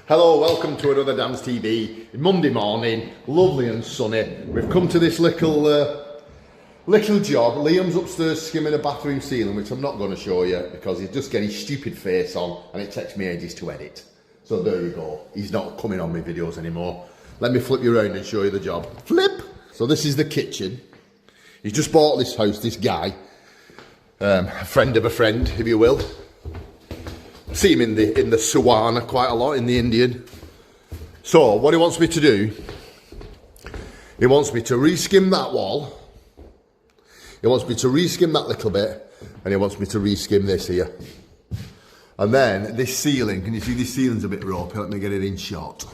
Hello, welcome to another DamsTV. Monday morning, lovely and sunny. We've come to this little job. Liam's upstairs skimming a bathroom ceiling, which I'm not going to show you because he's just getting his stupid face on and it takes me ages to edit. So there you go. He's not coming on my videos anymore. Let me flip you around and show you the job. Flip! So this is the kitchen. He's just bought this house, this guy. A friend of a friend, if you will. See him in the Sawana quite a lot, in the Indian. So what he wants me to do, he wants me to reskim that wall. He wants me to reskim that little bit, and he wants me to reskim this here. And then this ceiling, can you see this ceiling's a bit ropey? Let me get it in shot.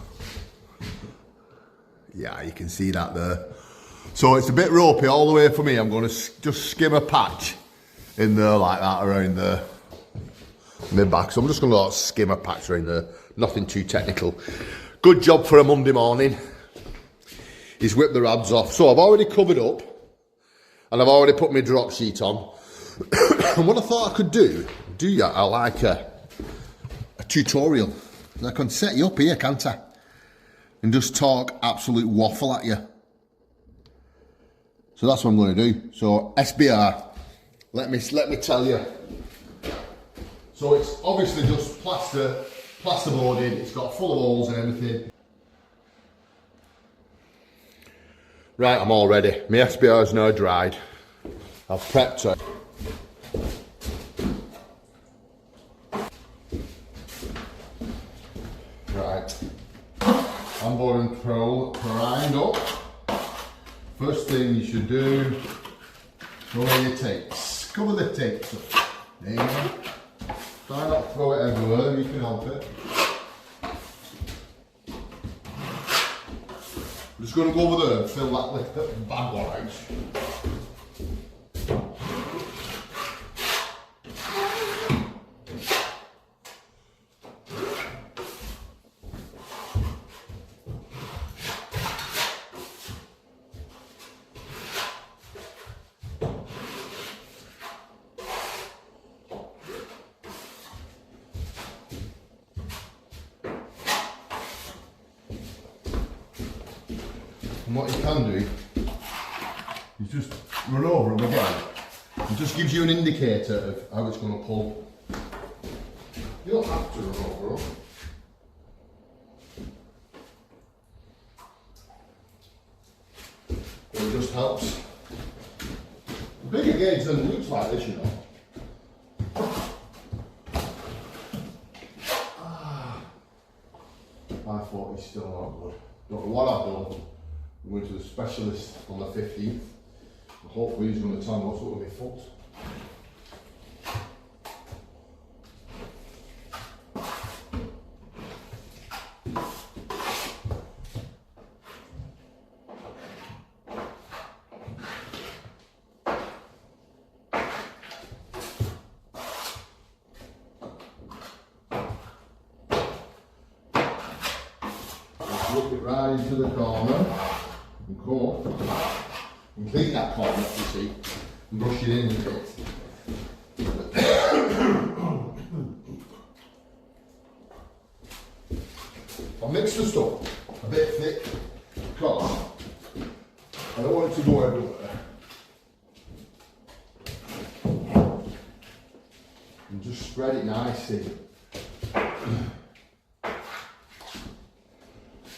Yeah, you can see that there. So it's a bit ropey all the way for me. I'm going to just skim a patch in there like that around there. Mid back, so I'm just going to skim a patch around there. Nothing too technical. Good job for a Monday morning. He's whipped the rads off. So I've already covered up and I've already put my drop sheet on. And what I thought I could do I like a tutorial. I can set you up here, can't I? And just talk absolute waffle at you. So that's what I'm going to do. So SBR, let me tell you. So it's obviously just plasterboarding. It's got full of holes and everything. Right, I'm all ready. My SBR is now dried. I've prepped it. Right. I'm going to grind up. First thing you should do, cover your tapes. Cover the tapes up. There you go. Try not to throw it everywhere, you can help it. I'm just going to go over there and fill that little bag one out. And what you can do is just run over them again. It just gives you an indicator of how it's going to pull. You don't have to run over them. But it just helps. The bigger gauge than looks like this, you know. I thought he's still not good. Don't know what I've done. I'm going to the specialist on the 15th. Hopefully he's going to tell me what's up with my foot. Look it right into the corner and go and clean that corner, you see, and brush it in a bit. I'll mix the stuff a bit thick because I don't want it to go everywhere. And just spread it nicely.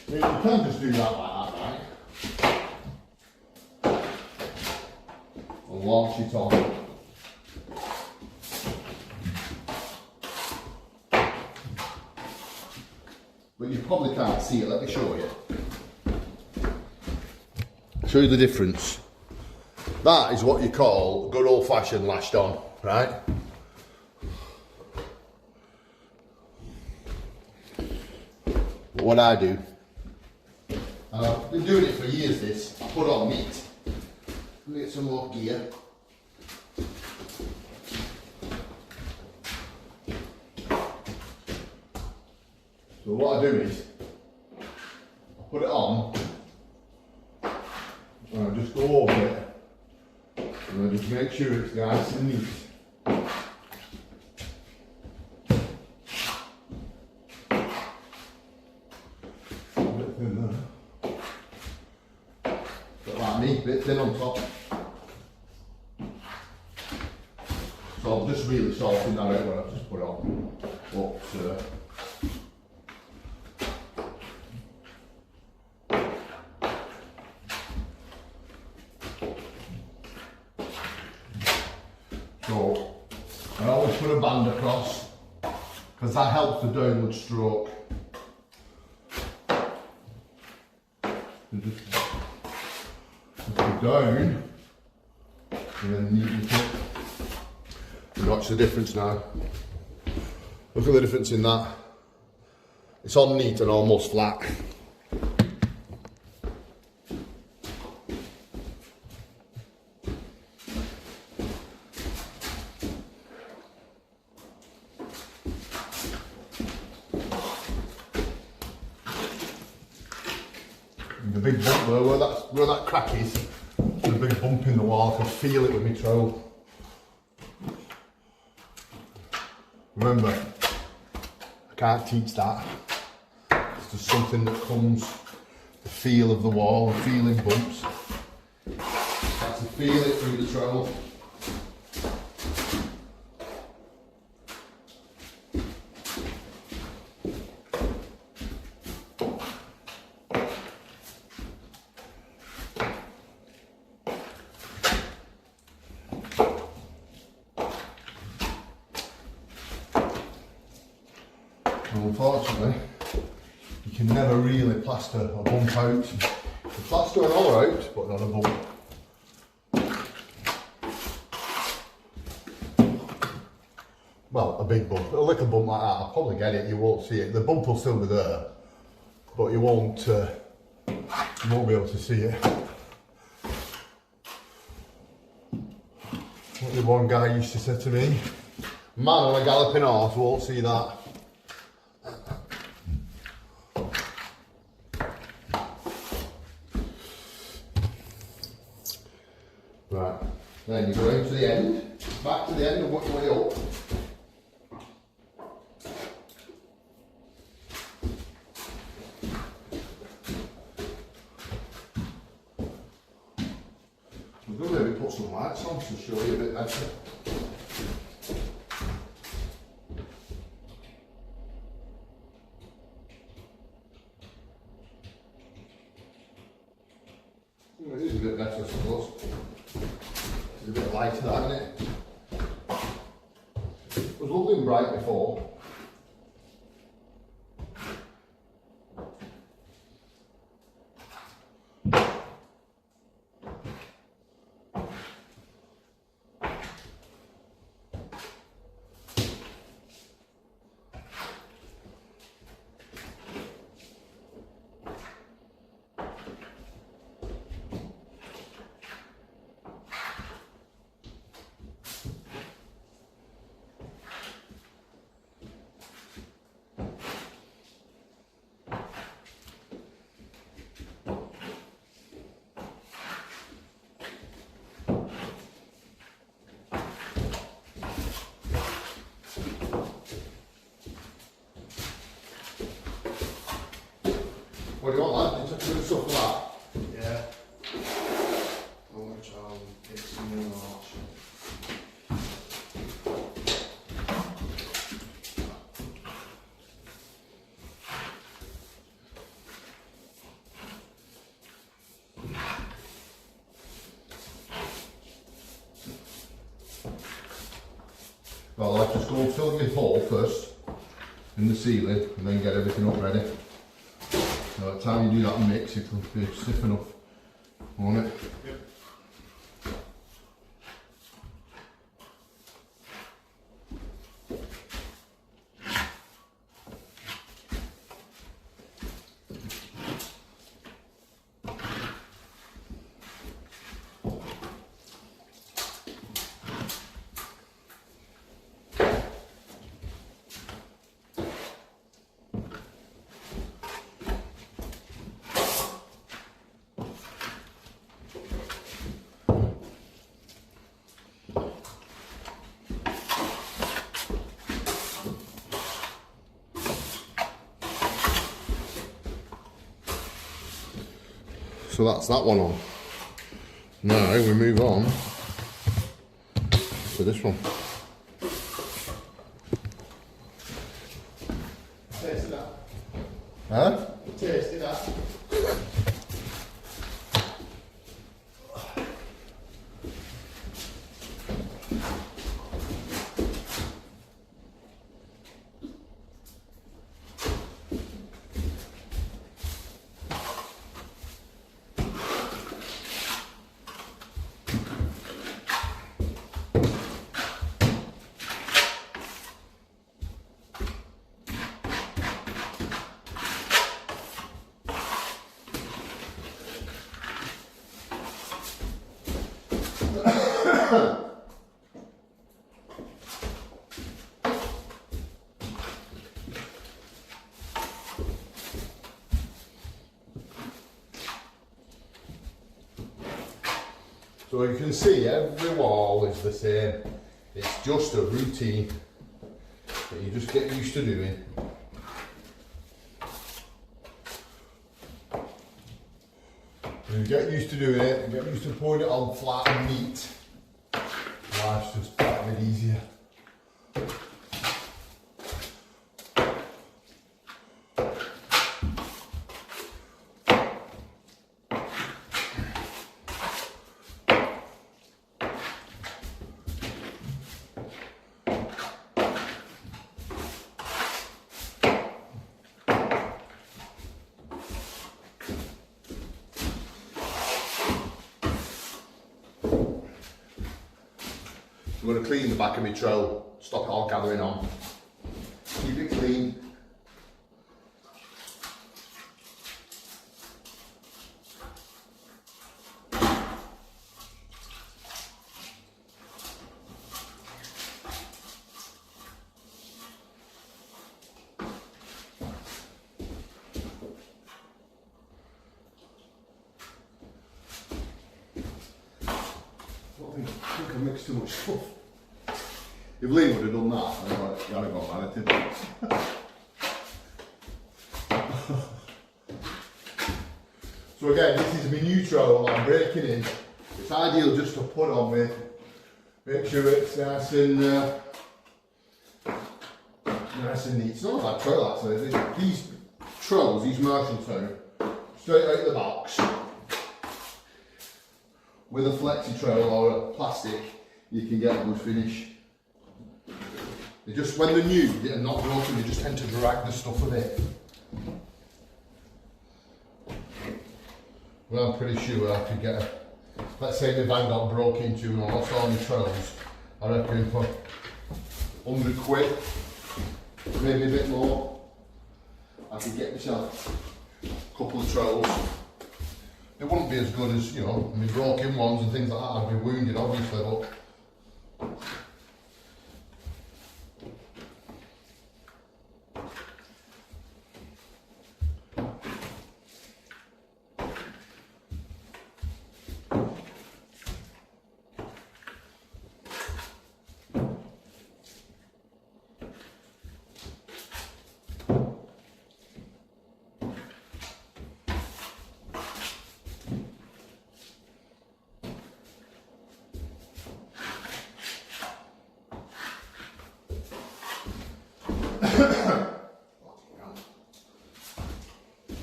You can just do that like that, right? And launch it on. But you probably can't see it, let me show you. Show you the difference. That is what you call good old fashioned lashed on, right? But what I do, and I've been doing it for years this, I put on meat. Let me get some more gear. So what I do is, I put it on, and I just go over it, and I just make sure it's nice and neat. a bit thin on top. So I'm just really sorting that out when I've just put it on. But, so I always put a band across because that helps the downward stroke. Just go down and then neaten it up. And watch the difference now. Look at the difference in that. It's on neat and almost flat. And the big bump there, where that crack is, the big bump in the wall, I can feel it with my trowel. Remember, I can't teach that. It's just something that comes, the feel of the wall, the feeling bumps. You have to feel it through the trowel. Unfortunately, you can never really plaster a bump out. You can plaster an holler out, but not a bump. Well, a big bump, a little bump like that, I'll probably get it, you won't see it. The bump will still be there, but you won't be able to see it. What did one guy used to say to me? Man on a galloping horse won't see that. Right, then you go into the end, back to the end and work your way up. I'm going to maybe put some lights on to show you a bit better. It is a bit better, I suppose. It's a bit lighter, that, isn't it? It was lovely and bright before. What do you want, lad? You took good stuff for that? Yeah. I'll watch get some more arch. Well, I'll just go and fill your hole first in the ceiling and then get everything up ready. So by the time you do that mix, it'll be stiff enough, won't it? Yep. So that's that one on. Now we move on to this one. Tasted that. Huh? Tasted that. So you can see every wall is the same. It's just a routine that you just get used to doing. You get used to doing it, and get used to putting it on flat and neat. Life's just a bit easier. I'm going to clean the back of my trowel, stop it all gathering on, keep it clean. I think I mixed too much stuff. If Liam would have done that, I'd have got mad at him. So again, this is my new trowel I'm breaking in. It's ideal just to put on with, make sure it's nice and neat. It's not a bad trowel actually. These trowels, these Marshall straight out of the box. With a flexi trowel or a plastic, you can get a good finish. They just, when they're new, they're not broken, they just tend to drag the stuff a bit. Well, I'm pretty sure I could get a, let's say the van got broke into and I lost all my trowels, I reckon for 100 quid, maybe a bit more, I could get myself a couple of trowels. It wouldn't be as good as, you know, my broken ones and things like that. I'd be wounded, obviously, but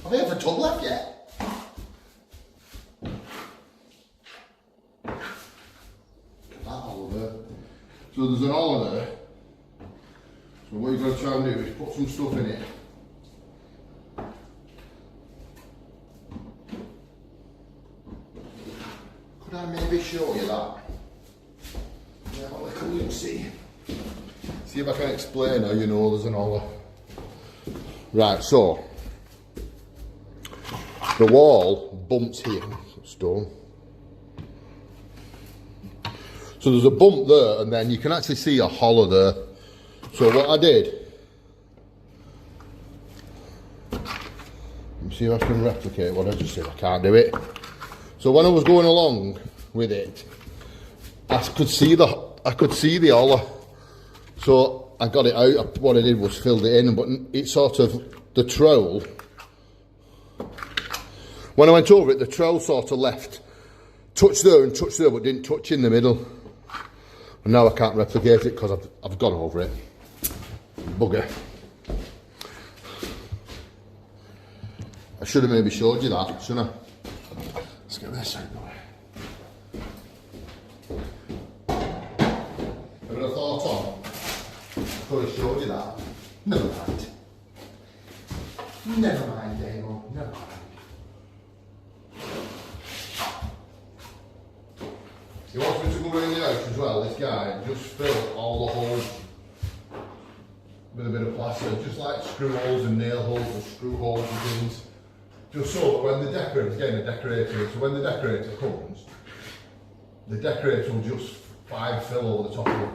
have they ever tub left yet? That hole there. So there's an hole there. So what you've got to try and do is put some stuff in it. Could I maybe show you that? Yeah, have a little look, see. See if I can explain how you know there's an hole. Right, so the wall bumps here, stone. So there's a bump there and then you can actually see a hollow there. So what I did, let me see if I can replicate what I just said. I can't do it. So when I was going along with it, I could see the hollow. So I got it out. What I did was filled it in, but it sort of, the trowel, when I went over it, the trowel sort of left touched there and touched there, but didn't touch in the middle. And now I can't replicate it because I've gone over it. Bugger. I should have maybe showed you that, shouldn't I? Let's get this out of the way. A bit of thought on. I could have showed you that. Never mind. Never mind, Damo. Never mind. He wants me to go around the house as well, this guy, and just fill all the holes with a bit of plaster, just like screw holes and nail holes and screw holes and things. Just so that when the decorator, again a decorator, so when the decorator comes, the decorator will just fill over the top of it.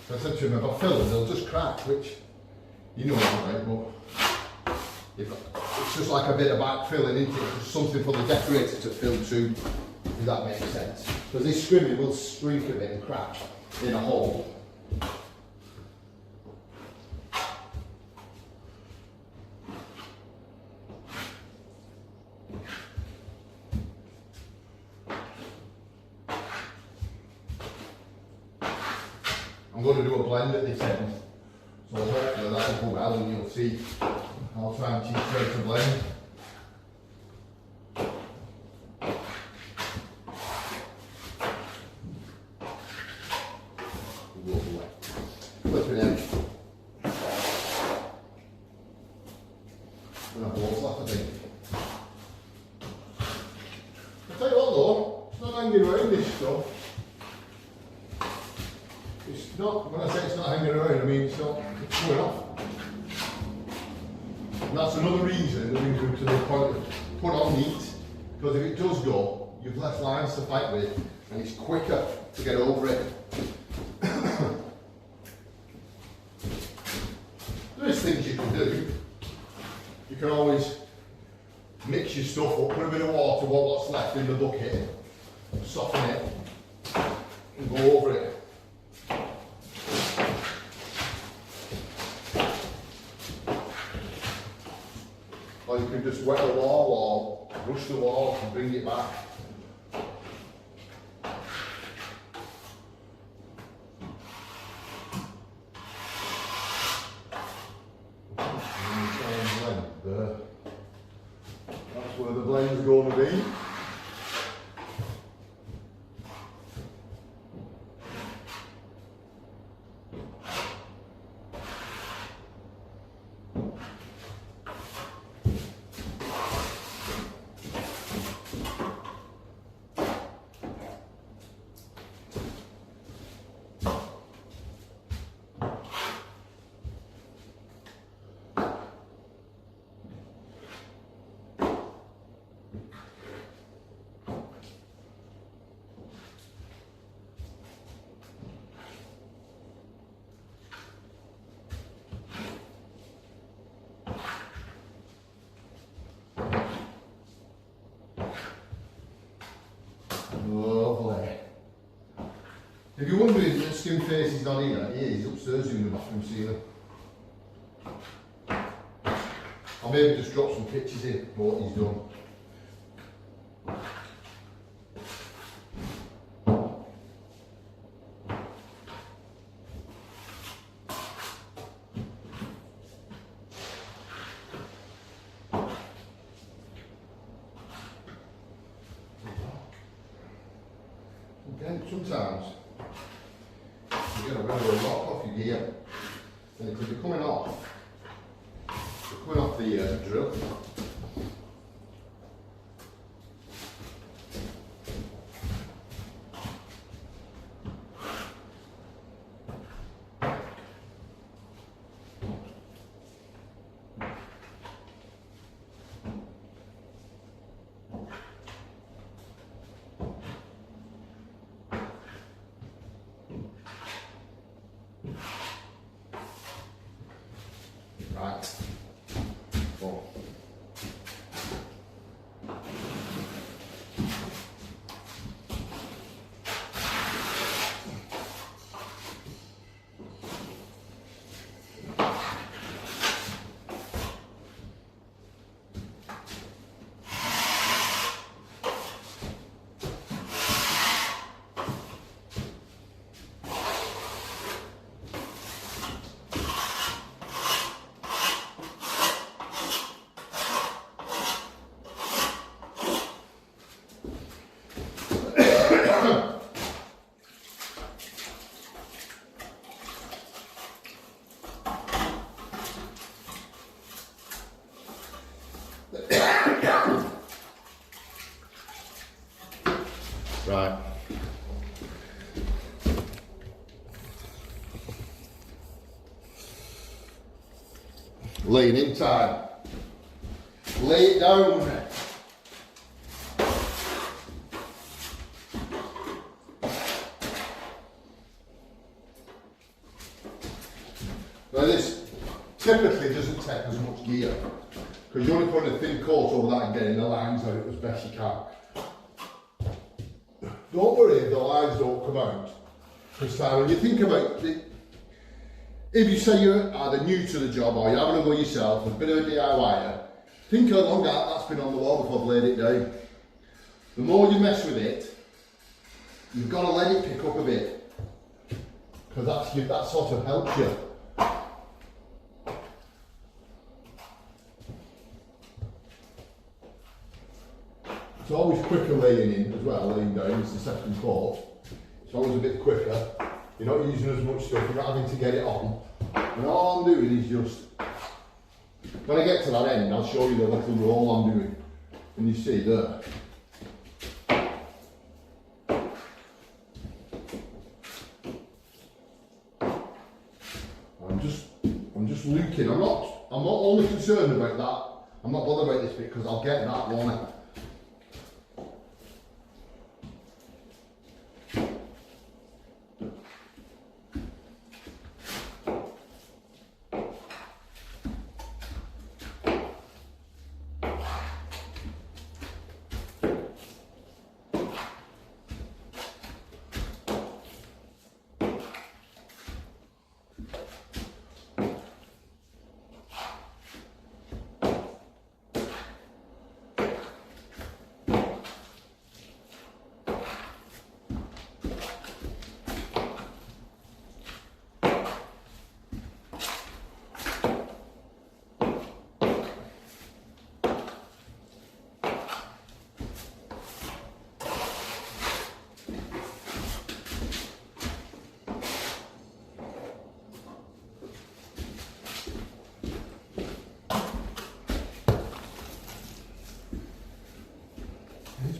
So I said to him, if I fill them, they'll just crack, which, you know what, right, but it's just like a bit of backfilling, isn't it? Just something for the decorator to fill to, if that makes sense. Because this scrimmy will streak a bit and crack in a hole. I'm going to do a blend at this end, so hopefully that'll go well and you'll see. I'll try and teach you how to blend. Flipping in. And I've lost that, I think. I'll tell you what though, it's not hanging around this stuff. It's not, when I say it's not hanging around, I mean it's going off. And that's another reason that we go to the point of put on neat, because if it does go, you've less lines to fight with, and it's quicker to get over it. There's things you can do. You can always mix your stuff up, put a bit of water, what's left in the bucket, soften it, and go over it. Or you can just wet the wall or brush the wall and bring it back. That's where the blend's going to be. Lovely. If you're wondering that Skin Face is not here, he is upstairs doing the bathroom ceiling. I'll maybe just drop some pictures in of what he's done. Again, sometimes you get a bit of a lock off your gear, and it could be coming off the drill. Right. Four. Right. Laying in time. Lay it down. Now this typically doesn't take as much gear because you're only putting a thin coat over that and getting the lines out as best you can. Don't worry if the lines don't come out. Because when you think about it, if you say you're either new to the job or you're having a go yourself, a bit of a DIYer, think how long that's been on the wall before I've laid it down. The more you mess with it, you've got to let it pick up a bit. Because that sort of helps you. It's always quicker laying in as well, laying down, it's the second coat. It's always a bit quicker. You're not using as much stuff, you're not having to get it on. And all I'm doing is just, when I get to that end, I'll show you the little roll I'm doing. And you see there. I'm just looking, I'm not only concerned about that. I'm not bothered about this bit because I'll get that one.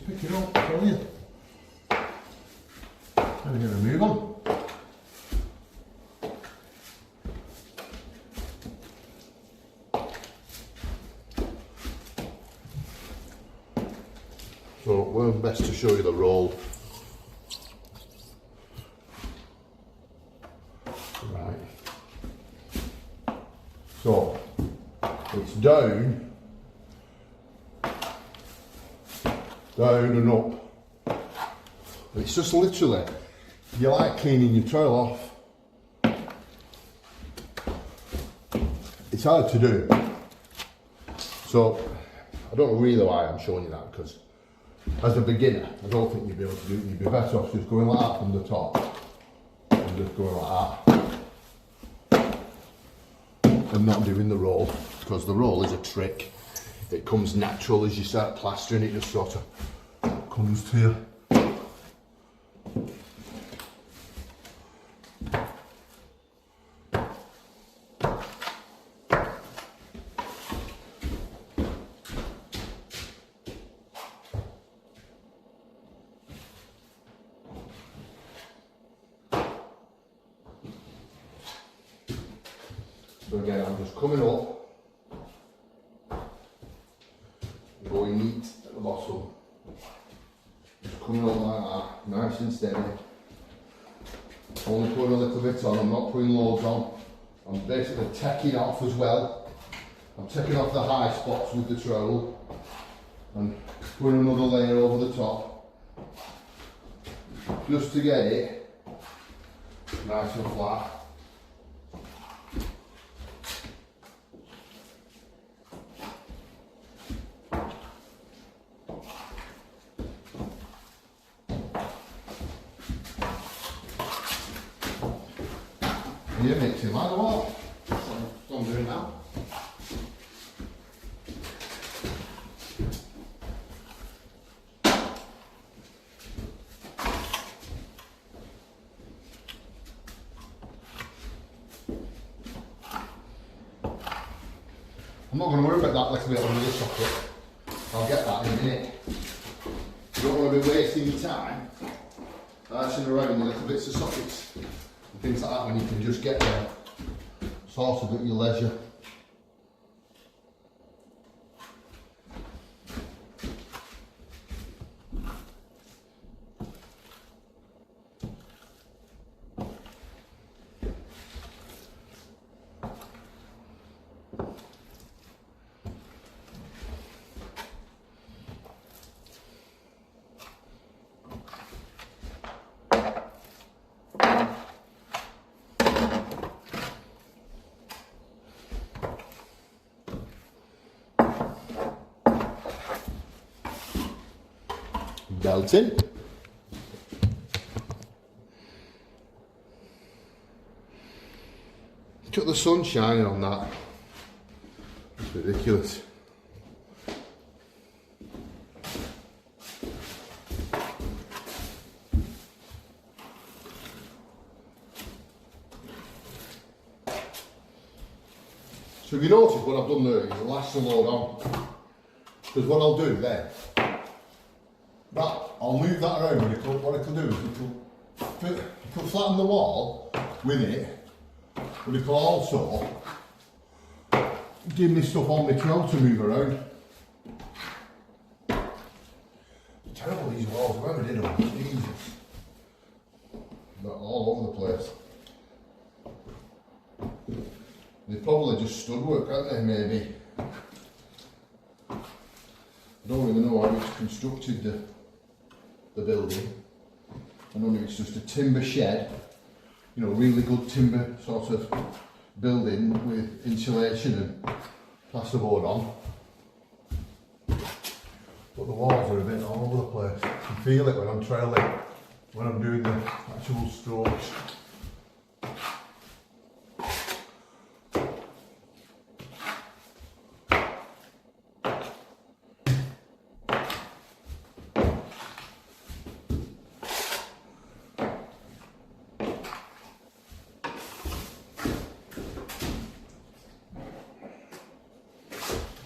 Pick it up, tell you. Now we're going to move on. So we're best to show you the roll. Right. So it's down and up. It's just literally, you like cleaning your towel off. It's hard to do. So, I don't know really why I'm showing you that, because as a beginner, I don't think you'd be able to do it. You'd be better off just going like that from the top. And just going like that. And not doing the roll, because the roll is a trick. It comes natural as you start plastering, it just sort of comes to you. So again, I'm just coming up. Going neat at the bottom, just coming up like that, nice and steady. Only putting a little bit on, I'm not putting loads on. I'm basically taking off as well. I'm taking off the high spots with the trowel and putting another layer over the top, just to get it nice and flat. You're mixing like what? That's what I'm doing now. I'm not going to worry about that little bit under the socket. I'll get that in a minute. You don't want to be wasting your time. Icing around the little bits of sockets and things like that when you can just get there sorted at your leisure. Belting. Look at the sun shining on that. It's ridiculous. So if you notice what I've done there is lash the load on. Because what I'll do then, I'll move that around, but what it'll do is it'll flatten the wall with it, but it'll also give me stuff on the trail to move around. Terrible these walls, whoever did them, Jesus. They're all over the place. They probably just stud work, aren't they, maybe? I don't even know how it's constructed the building. I don't know if it's just a timber shed, you know, really good timber sort of building with insulation and plasterboard on. But the walls are a bit all over the place. I can feel it when I'm trailing, when I'm doing the actual strokes.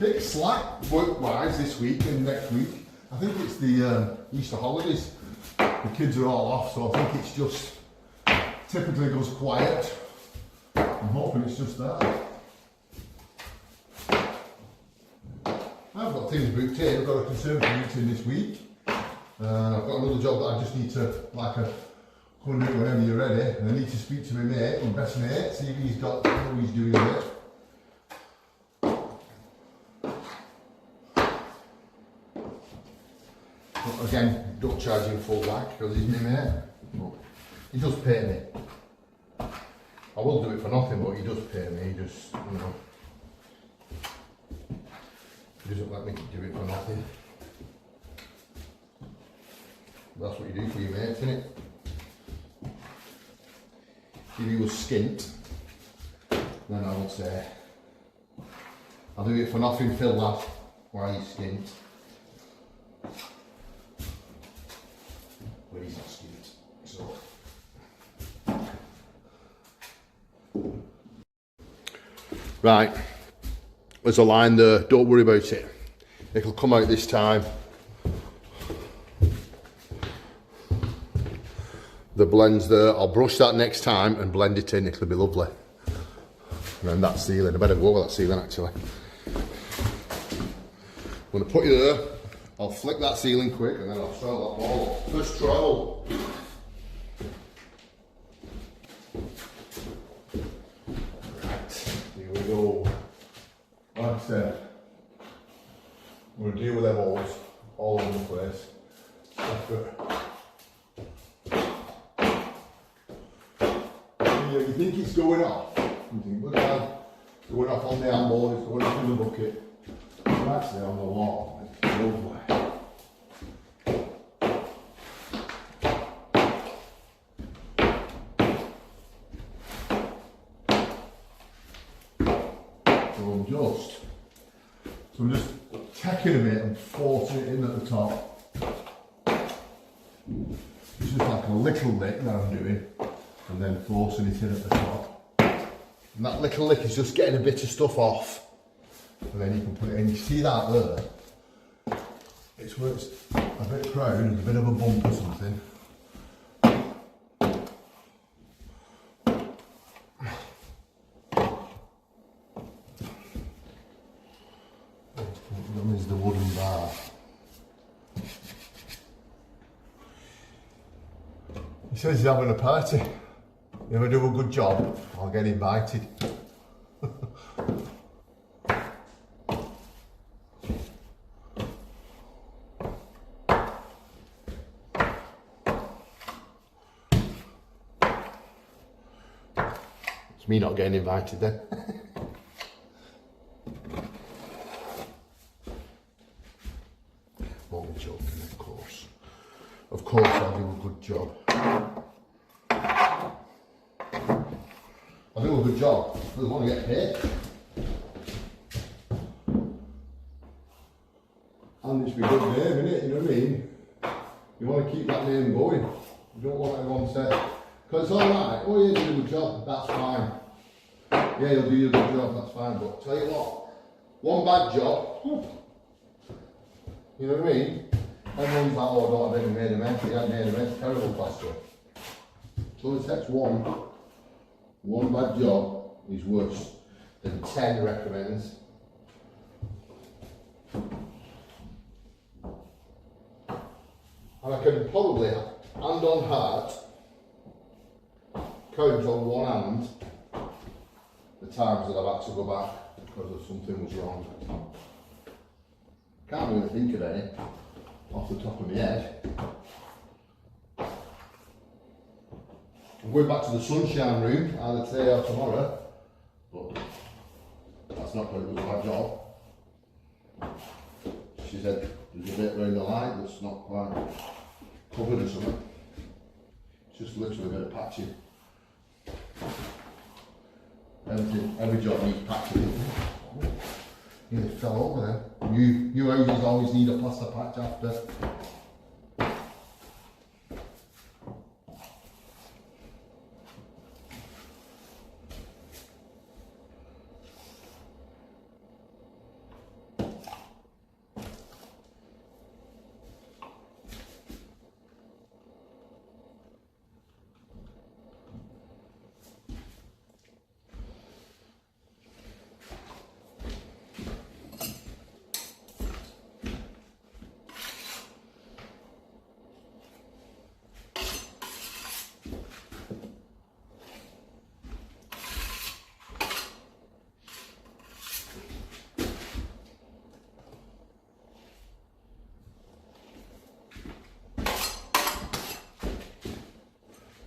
Bit slack work-wise this week and next week. I think it's the Easter holidays. The kids are all off, so I think it's just typically goes quiet. I'm hoping it's just that. I've got things booked in. I've got a conservatory meeting this week. I've got another job that I just need to, come and do it whenever you're ready. And I need to speak to my mate, my best mate, see if he's got how he's doing it. But again, don't charge him full whack because he's my mate. But he does pay me. I will do it for nothing, but he does pay me. He just, you know, he doesn't let me do it for nothing. That's what you do for your mates, isn't it? If he was skint, then I would say, I'll do it for nothing, Phil, lad, why he's skint. But he's not skint, so. Right, there's a line there, don't worry about it. It'll come out this time. The blend's there, I'll brush that next time and blend it in, it'll be lovely. And then that ceiling, I better go with that ceiling actually. I'm going to put you there, I'll flick that ceiling quick and then I'll throw that wall up. First trial. Right, here we go. Like I said, I'm going to deal with them walls all over the place. You think it's going off, you think, look at that, it's going off on the handball, it's going off in the bucket, but actually on the wall, it's lovely. So I'm just taking a bit and forcing it in at the top. It's just like a little lick that I'm doing. And then forcing it in at the top. And that little lick is just getting a bit of stuff off. And then you can put it in. You see that there? It's where it's a bit crown, a bit of a bump or something. That means the wooden bar. He says he's having a party. If I do a good job, I'll get invited. It's me not getting invited then. Only joking, of course. Of course I'll do a good job. I'll do a good job, but I want to get paid. And it's a good name, innit? You know what I mean? You want to keep that name going. You don't want everyone to say, because it's alright, oh yeah, you do a good job, that's fine. Yeah, you'll do a good job, that's fine, but tell you what, one bad job, you know what I mean? Everyone's like, oh, don't have any made a mess, he had made a mess, terrible plaster. So it takes one bad job is worse than 10 recommends. And I can probably, hand on heart, count on one hand the times that I've had to go back because of something was wrong. Can't really think of any off the top of my head. I'm going back to the sunshine room either today or tomorrow, but that's not going to do a bad job. She said there's a bit around the light that's not quite covered or something. It's just literally a bit of patching. Every job needs patching. Nearly fell over there. New houses always need a plaster patch after.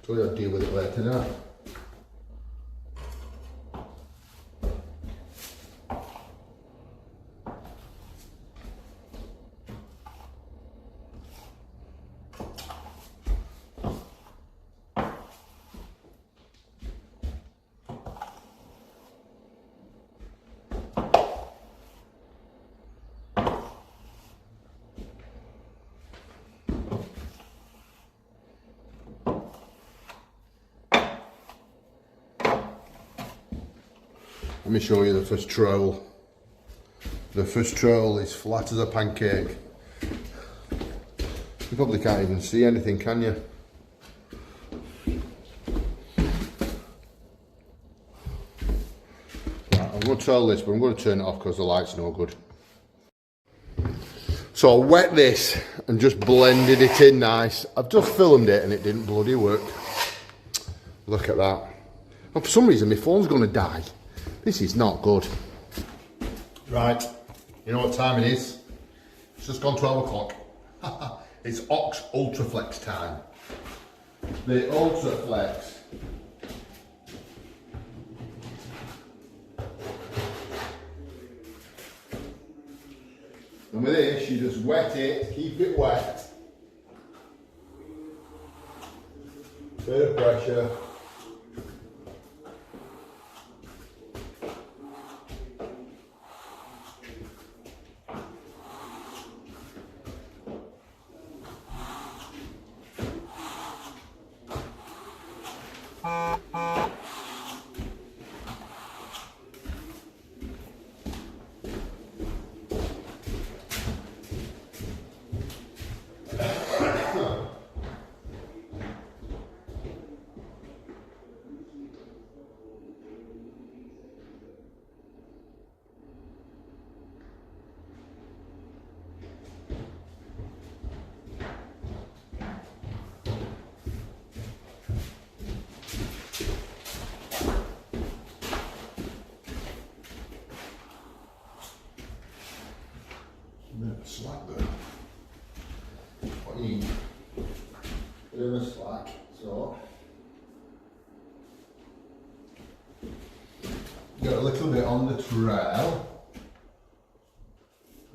So we'll deal with it later now. Let me show you the first trowel. The first trowel is flat as a pancake. You probably can't even see anything, can you? Right, I'm going to trowel this, but I'm going to turn it off because the light's no good. So I wet this and just blended it in nice. I've just filmed it and it didn't bloody work. Look at that. And for some reason my phone's going to die. This is not good. Right, you know what time it is? It's just gone 12 o'clock. It's Ox Ultraflex time. The Ultraflex. And with this, you just wet it, keep it wet. Bit of pressure. bit of slack there. What you need? Bit of a slack, so. Got a little bit on the trail.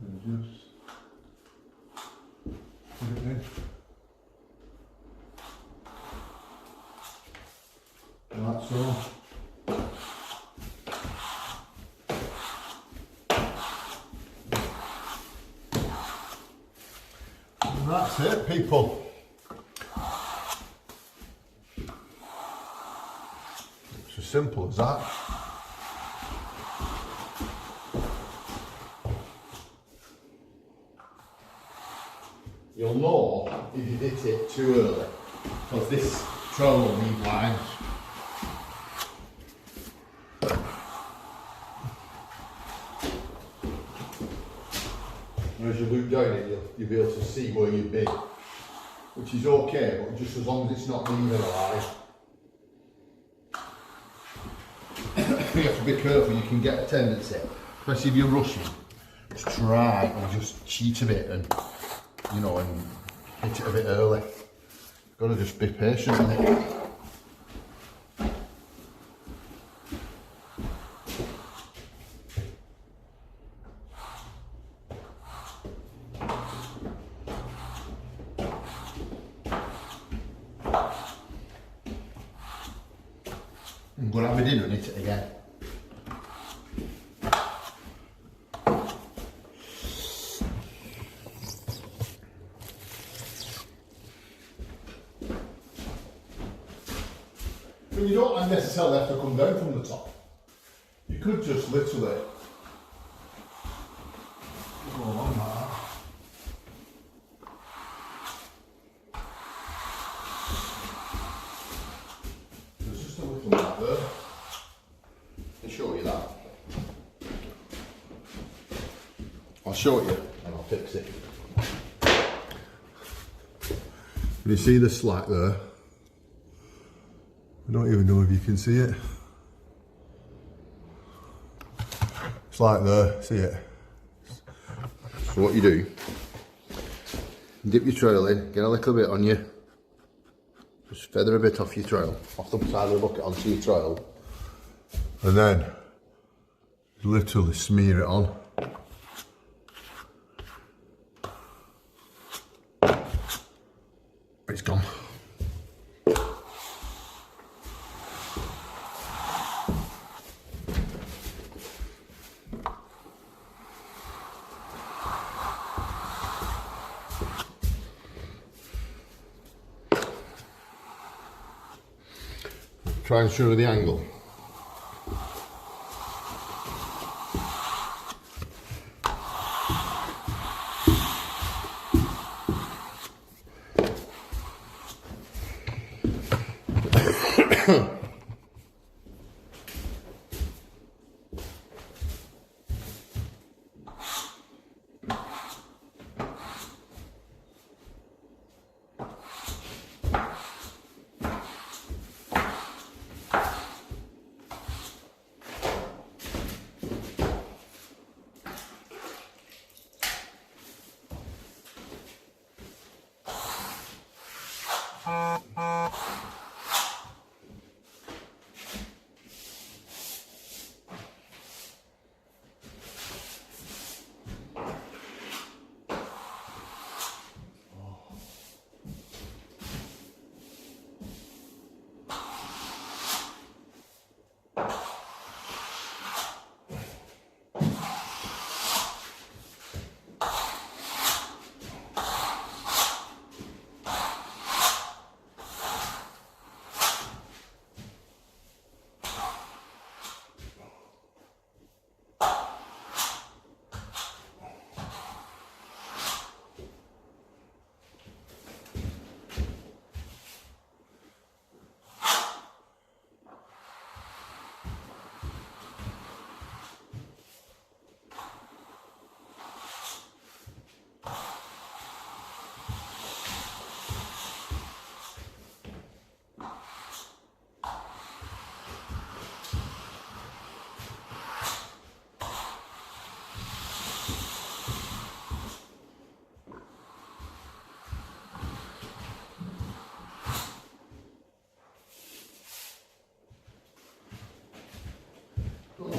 And just put it in. Like so. And that's it, people. It's as simple as that. You'll know if you hit it too early, because this trail will need lines. And as you loop down it, you'll be able to see where you've been, which is okay, but just as long as it's not leaving a line. You have to be careful, you can get a tendency, especially if you're rushing, to try and just cheat a bit and, you know, and hit it a bit early. You've got to just be patient with it. I'm going to have a dinner and hit it again. But you don't necessarily have to come down from the top. You could just literally go along like that. There's just a little bit there. I'll show you that. I'll show it you and I'll fix it. You see the slack there? I don't even know if you can see it. It's like there, see it? So what you do, dip your trail in, get a little bit on you, just feather a bit off your trail, off the side of the bucket onto your trail, and then literally smear it on. It's gone. Try and show you the angle.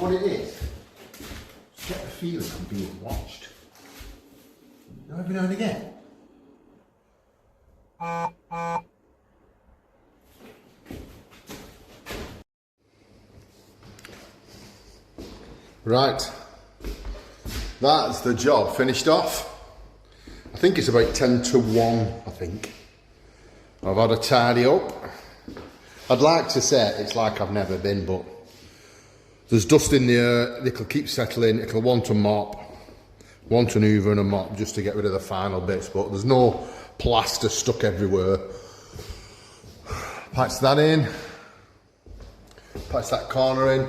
what it is? Just get the feeling I'm being watched. You know, every now and again. Right, that's the job finished off. I think it's about 10 to 1, I think. I've had a tidy up. I'd like to say it's like I've never been, but there's dust in the air, it'll keep settling, it'll want a mop, want an hoover and a mop just to get rid of the final bits, but there's no plaster stuck everywhere. Patch that in, patch that corner in,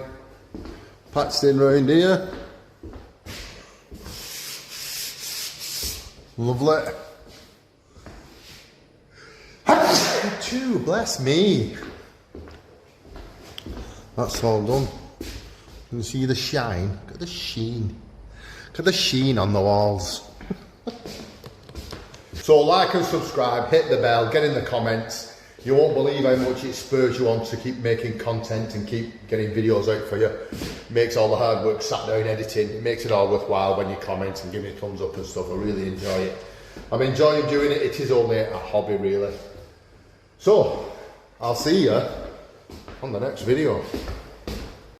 patched in round here. Lovely. Two, bless me. That's all done. You can see the shine. Look at the sheen. Look at the sheen on the walls. So like and subscribe, hit the bell, get in the comments. You won't believe how much it spurs you on to keep making content and keep getting videos out for you. It makes all the hard work sat down editing. It makes it all worthwhile when you comment and give me a thumbs up and stuff. I really enjoy it. I'm enjoying doing it. It is only a hobby really. So, I'll see you on the next video.